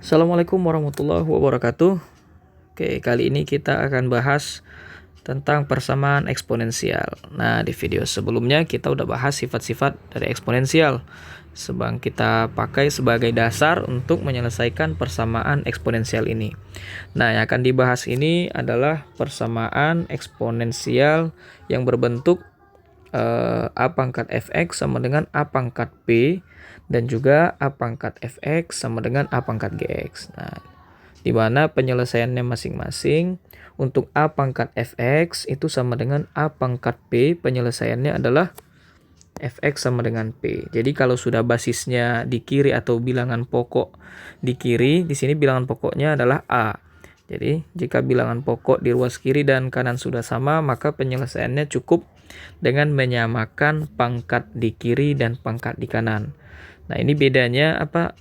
Assalamualaikum warahmatullahi wabarakatuh. Oke, kali ini kita akan bahas tentang persamaan eksponensial. Nah, di video sebelumnya kita udah bahas sifat-sifat dari eksponensial. Sebang kita pakai sebagai dasar untuk menyelesaikan persamaan eksponensial ini. Nah, yang akan dibahas ini adalah persamaan eksponensial yang berbentuk A pangkat fx sama dengan A pangkat p, dan juga A pangkat fx sama dengan A pangkat gx. Nah, di mana penyelesaiannya masing-masing. Untuk A pangkat fx itu sama dengan A pangkat p, penyelesaiannya adalah fx sama dengan p. Jadi kalau sudah basisnya di kiri atau bilangan pokok di kiri, di sini bilangan pokoknya adalah A. Jadi jika bilangan pokok di ruas kiri dan kanan sudah sama, maka penyelesaiannya cukup dengan menyamakan pangkat di kiri dan pangkat di kanan. Nah, ini bedanya apa?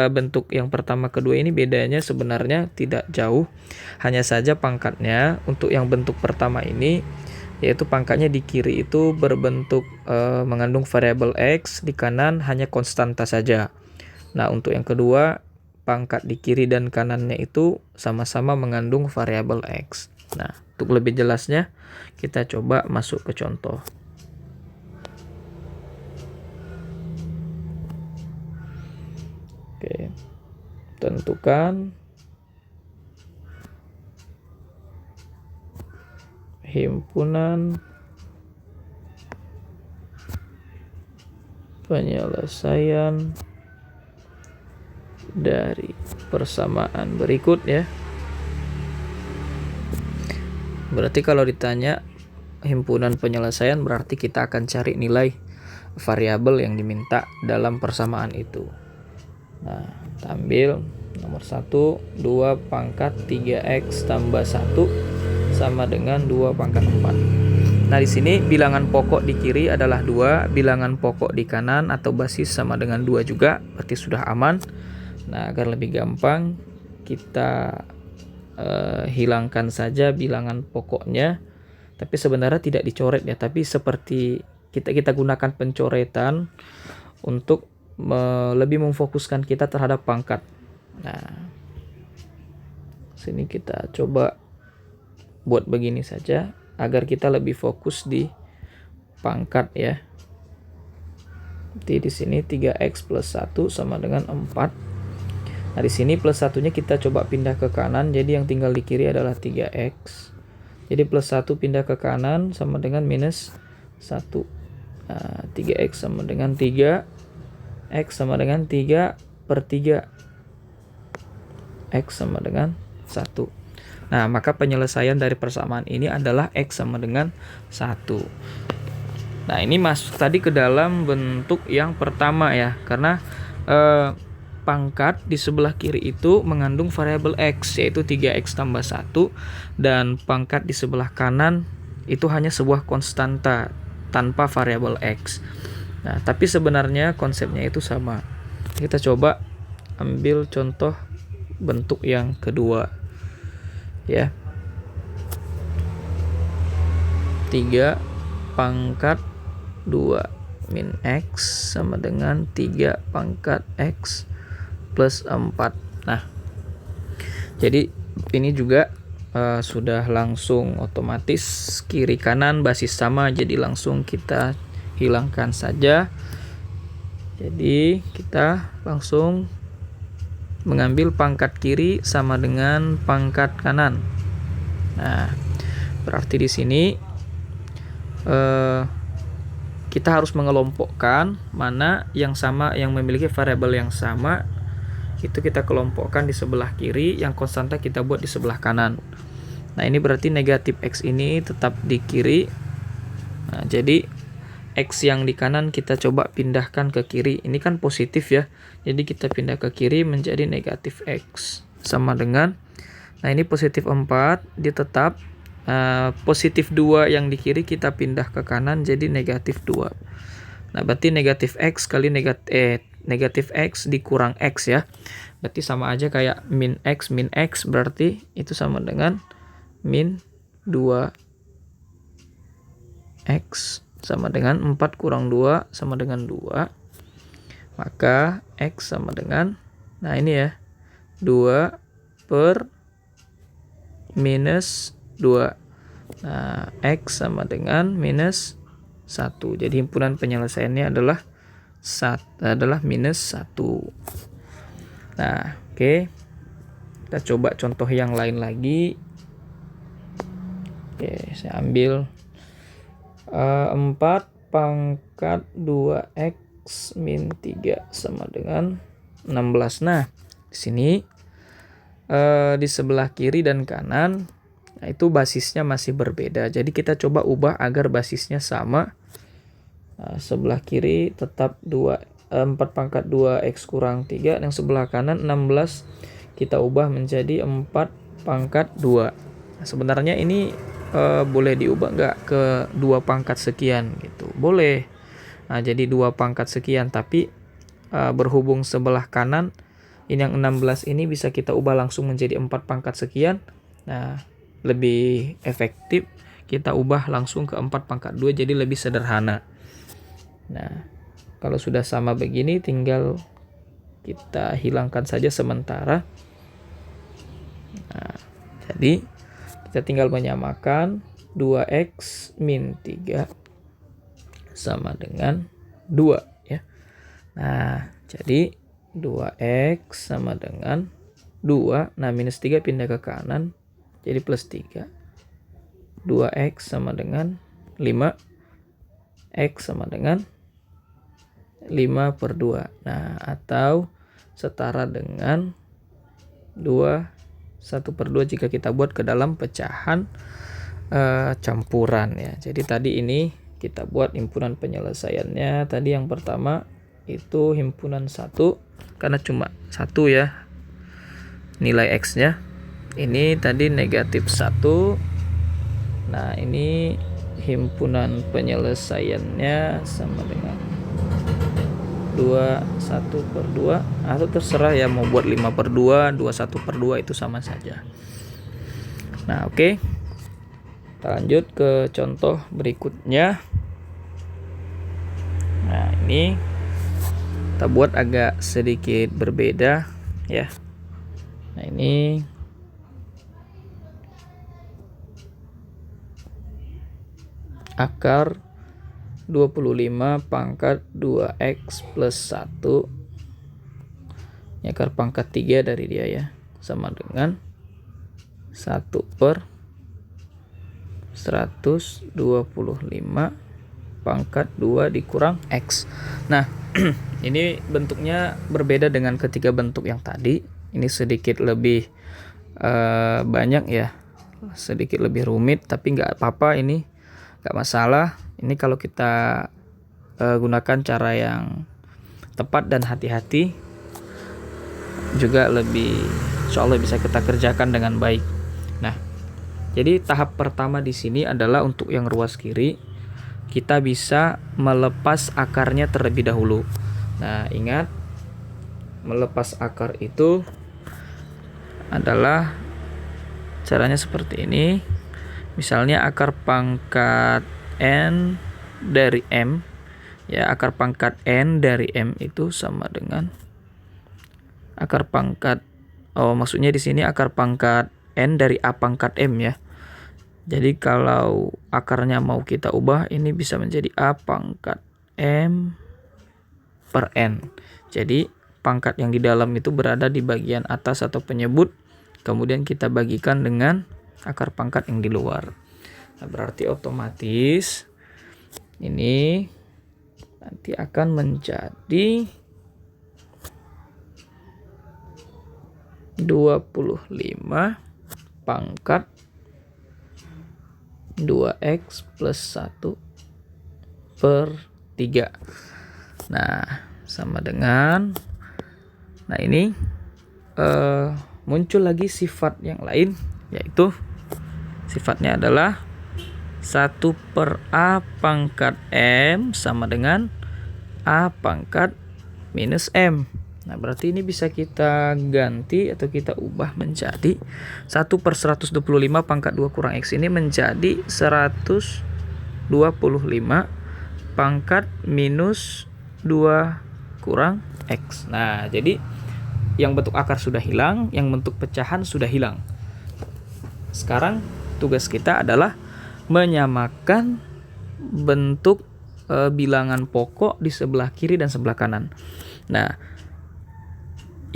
Bentuk yang pertama kedua ini bedanya sebenarnya tidak jauh. Hanya saja pangkatnya untuk yang bentuk pertama ini, yaitu pangkatnya di kiri itu berbentuk mengandung variabel x, di kanan hanya konstanta saja. Nah, untuk yang kedua, pangkat di kiri dan kanannya itu sama-sama mengandung variabel x. Nah, untuk lebih jelasnya kita coba masuk ke contoh. Oke, tentukan himpunan penyelesaian dari persamaan berikut ya. Berarti kalau ditanya himpunan penyelesaian, berarti kita akan cari nilai variabel yang diminta dalam persamaan itu. Nah, kita ambil nomor 1, 2 pangkat 3x tambah 1 sama dengan 2 pangkat 4. Nah, di sini bilangan pokok di kiri adalah 2, bilangan pokok di kanan atau basis sama dengan 2 juga, berarti sudah aman. Nah, agar lebih gampang kita hilangkan saja bilangan pokoknya. Tapi sebenarnya tidak dicoret ya, tapi seperti kita gunakan pencoretan untuk lebih memfokuskan kita terhadap pangkat. Nah, sini kita coba buat begini saja agar kita lebih fokus di pangkat ya. Jadi di sini 3x plus 1 sama dengan 4. Nah, di sini plus 1-nya kita coba pindah ke kanan, jadi yang tinggal di kiri adalah 3x. Jadi plus 1 pindah ke kanan sama dengan minus 1. Nah, 3x sama dengan 3. X sama dengan 3 per 3. X sama dengan 1. Nah, maka penyelesaian dari persamaan ini adalah X sama dengan 1. Nah, ini masuk tadi ke dalam bentuk yang pertama ya. Karena pangkat di sebelah kiri itu mengandung variabel X, yaitu 3x tambah 1. Dan pangkat di sebelah kanan itu hanya sebuah konstanta tanpa variabel X. Nah, tapi sebenarnya konsepnya itu sama. Kita coba ambil contoh bentuk yang kedua ya. 3 pangkat 2 min x sama dengan 3 pangkat x plus 4. Nah, jadi ini juga sudah langsung otomatis kiri kanan basis sama, jadi langsung kita hilangkan saja. Jadi kita langsung mengambil pangkat kiri sama dengan pangkat kanan. Nah, berarti di sini kita harus mengelompokkan mana yang sama, yang memiliki variabel yang sama itu kita kelompokkan di sebelah kiri, yang konstanta kita buat di sebelah kanan. Nah, ini berarti negatif x ini tetap di kiri. Nah, jadi X yang di kanan kita coba pindahkan ke kiri. Ini kan positif ya, jadi kita pindah ke kiri menjadi negatif X sama dengan, nah ini positif 4, dia tetap positif 2 yang di kiri kita pindah ke kanan jadi negatif 2. Nah, berarti negatif X kali negatif X dikurang X ya, berarti sama aja kayak min X, berarti itu sama dengan min 2X sama dengan 4 kurang 2 sama dengan 2. Maka X sama dengan, nah ini ya, 2 per minus 2. Nah, X sama dengan minus 1. Jadi himpunan penyelesaiannya adalah minus 1. Nah, oke. Kita coba contoh yang lain lagi. Oke, saya ambil 4 pangkat 2x min 3 sama dengan 16. Nah, di sini di sebelah kiri dan kanan, nah itu basisnya masih berbeda. Jadi kita coba ubah agar basisnya sama. Nah, sebelah kiri tetap 4 pangkat 2x kurang 3. Yang sebelah kanan 16 kita ubah menjadi 4 pangkat 2. Nah, sebenarnya ini boleh diubah nggak ke 2 pangkat sekian gitu. Boleh. Nah, jadi 2 pangkat sekian, tapi berhubung sebelah kanan ini yang 16 ini bisa kita ubah langsung menjadi 4 pangkat sekian. Nah, lebih efektif kita ubah langsung ke 4 pangkat 2, jadi lebih sederhana. Nah, kalau sudah sama begini tinggal kita hilangkan saja sementara. Nah, jadi kita tinggal menyamakan 2x min 3 sama dengan 2 ya. Nah, jadi 2x sama dengan 2. Nah, minus 3 pindah ke kanan jadi plus 3. 2x sama dengan 5. X sama dengan 5 per 2. Nah, atau setara dengan 1 per 2 jika kita buat ke dalam pecahan campuran ya. Jadi tadi ini kita buat himpunan penyelesaiannya. Tadi yang pertama itu himpunan 1 karena cuma 1 ya nilai X-nya. Ini tadi negatif 1. Nah, ini himpunan penyelesaiannya sama dengan 1 per 2, atau terserah ya mau buat 5 per 2, 1 per 2 itu sama saja. Nah, oke. Kita lanjut ke contoh berikutnya. Nah, ini kita buat agak sedikit berbeda ya. Nah, ini akar 25 pangkat 2x plus 1. Ini akar pangkat 3 dari dia ya, sama dengan 1 per 125 pangkat 2 dikurang x. Nah, ini bentuknya berbeda dengan ketiga bentuk yang tadi. Ini sedikit lebih banyak ya, sedikit lebih rumit, tapi nggak apa-apa, ini nggak masalah. Ini kalau kita gunakan cara yang tepat dan hati-hati juga lebih, insya Allah bisa kita kerjakan dengan baik. Nah, jadi tahap pertama di sini adalah untuk yang ruas kiri, kita bisa melepas akarnya terlebih dahulu. Nah, ingat, melepas akar itu adalah caranya seperti ini. Misalnya akar pangkat n dari m ya, akar pangkat n dari m itu sama dengan akar pangkat, maksudnya di sini akar pangkat n dari a pangkat m ya. Jadi kalau akarnya mau kita ubah, ini bisa menjadi a pangkat m per n. Jadi pangkat yang di dalam itu berada di bagian atas atau penyebut, kemudian kita bagikan dengan akar pangkat yang di luar. Nah, berarti otomatis ini nanti akan menjadi 25 pangkat 2x plus 1 per 3. Nah, sama dengan, nah ini muncul lagi sifat yang lain, yaitu sifatnya adalah 1 per a pangkat m sama dengan a pangkat minus m. Nah, berarti ini bisa kita ganti atau kita ubah menjadi 1 per 125 pangkat 2 kurang x ini menjadi 125 pangkat minus 2 kurang x. Nah, jadi yang bentuk akar sudah hilang, yang bentuk pecahan sudah hilang. Sekarang tugas kita adalah menyamakan bentuk bilangan pokok di sebelah kiri dan sebelah kanan. Nah,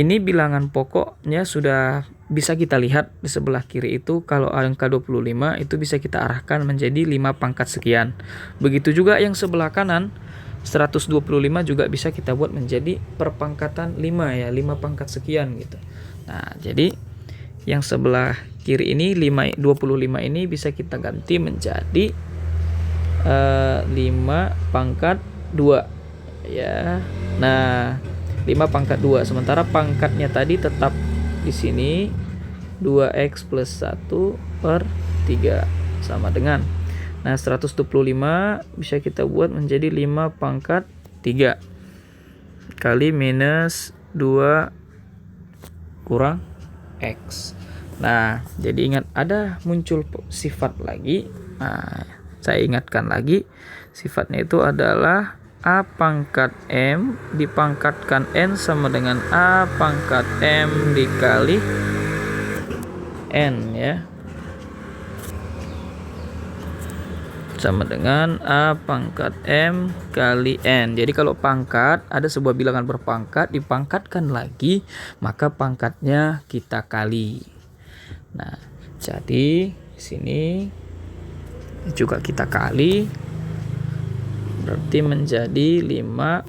ini bilangan pokoknya sudah bisa kita lihat di sebelah kiri itu. Kalau angka 25 itu bisa kita arahkan menjadi 5 pangkat sekian. Begitu juga yang sebelah kanan 125 juga bisa kita buat menjadi perpangkatan 5 ya, 5 pangkat sekian gitu. Nah, jadi yang sebelah kiri ini 25 ini bisa kita ganti menjadi 5 pangkat 2 ya. Nah, 5 pangkat 2, sementara pangkatnya tadi tetap di sini 2x plus 1 per 3 sama dengan, nah 125 bisa kita buat menjadi 5 pangkat 3 kali minus 2 kurang x. Nah, jadi ingat ada muncul sifat lagi. Nah, saya ingatkan lagi, sifatnya itu adalah A pangkat M dipangkatkan N sama dengan A pangkat M dikali N ya. Sama dengan A pangkat M kali N. Jadi kalau pangkat, ada sebuah bilangan berpangkat, dipangkatkan lagi, maka pangkatnya kita kali. Nah, jadi sini juga kita kali, berarti menjadi 5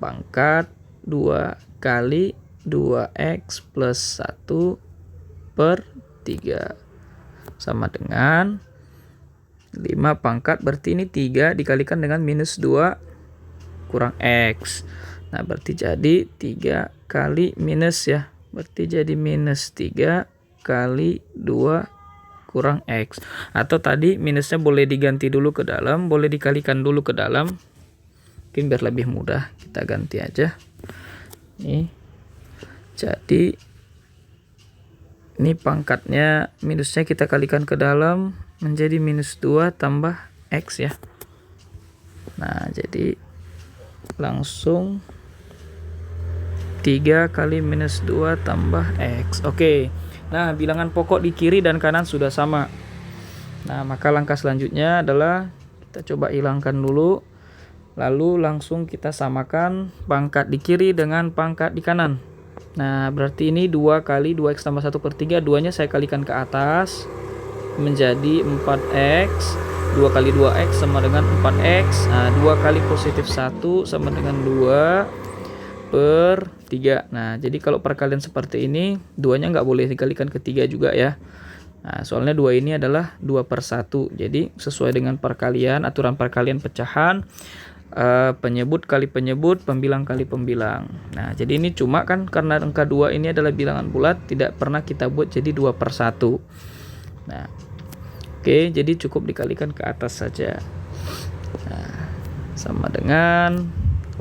pangkat 2 kali 2x plus 1 per 3 sama dengan 5 pangkat, berarti ini 3 dikalikan dengan minus 2 kurang x. Nah, berarti jadi 3 kali minus ya, berarti jadi minus 3 kali 2 kurang x. Atau tadi minusnya boleh diganti dulu ke dalam, boleh dikalikan dulu ke dalam. Mungkin biar lebih mudah kita ganti aja. Nih. Jadi ini pangkatnya, minusnya kita kalikan ke dalam menjadi minus 2 tambah x ya. Nah, jadi langsung 3 kali minus 2 tambah x. Oke. Nah, bilangan pokok di kiri dan kanan sudah sama. Nah, maka langkah selanjutnya adalah kita coba hilangkan dulu. Lalu langsung kita samakan pangkat di kiri dengan pangkat di kanan. Nah, berarti ini 2 kali 2x tambah 1 per 3. 2-nya saya kalikan ke atas menjadi 4x. 2 kali 2x sama dengan 4x. Nah, 2 kali positif 1 sama dengan 2 per 3. Nah, jadi kalau perkalian seperti ini, 2-nya nggak boleh dikalikan ke 3 juga ya. Nah, soalnya 2 ini adalah 2 per 1. Jadi sesuai dengan perkalian, aturan perkalian pecahan, penyebut kali penyebut, pembilang kali pembilang. Nah, jadi ini cuma kan karena angka 2 ini adalah bilangan bulat, tidak pernah kita buat jadi 2 per 1. Nah, oke, jadi cukup dikalikan ke atas saja. Nah, sama dengan,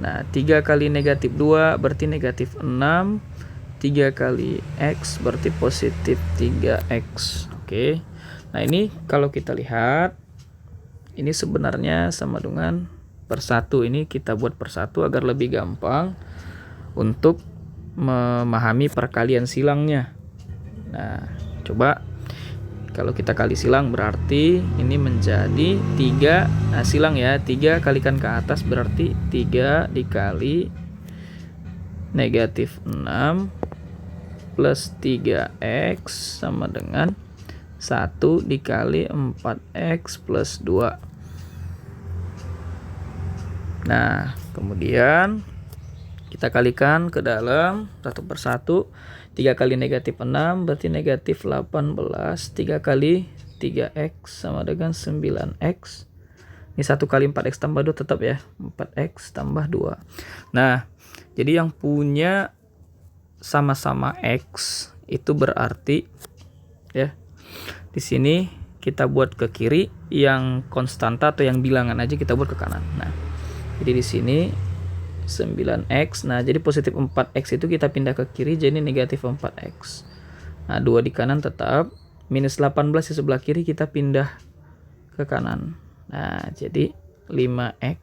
nah 3 kali negatif 2 berarti negatif 6. 3 kali x berarti positif 3x. Oke. Nah, ini kalau kita lihat, ini sebenarnya sama dengan per 1. Ini kita buat per 1 agar lebih gampang untuk memahami perkalian silangnya. Nah, coba kalau kita kali silang berarti ini menjadi 3. Nah, silang ya, 3 kalikan ke atas berarti 3 dikali negatif 6 plus 3x sama dengan 1 dikali 4x plus 2. Nah, kemudian kita kalikan ke dalam 1 per 1. 3 kali negatif 6 berarti negatif 18. 3 kali 3x sama dengan 9x. Ini 1 kali 4x tambah 2 tetap ya, 4x tambah 2. Nah, jadi yang punya sama-sama x itu berarti ya, di sini kita buat ke kiri, yang konstanta atau yang bilangan aja kita buat ke kanan. Nah, jadi di sini 9x. Nah, jadi positif 4x itu kita pindah ke kiri jadi negatif 4x. Nah, 2 di kanan tetap, minus 18 di sebelah kiri kita pindah ke kanan. Nah, jadi 5x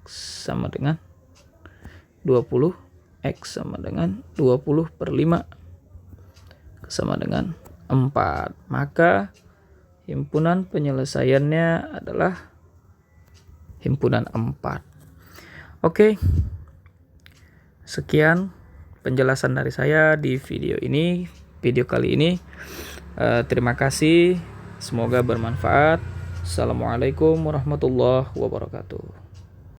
sama dengan 20, x sama dengan 20 per 5. sama dengan 4. Maka himpunan penyelesaiannya adalah himpunan 4. Oke, sekian penjelasan dari saya di video kali ini. Terima kasih, semoga bermanfaat. Assalamualaikum warahmatullahi wabarakatuh.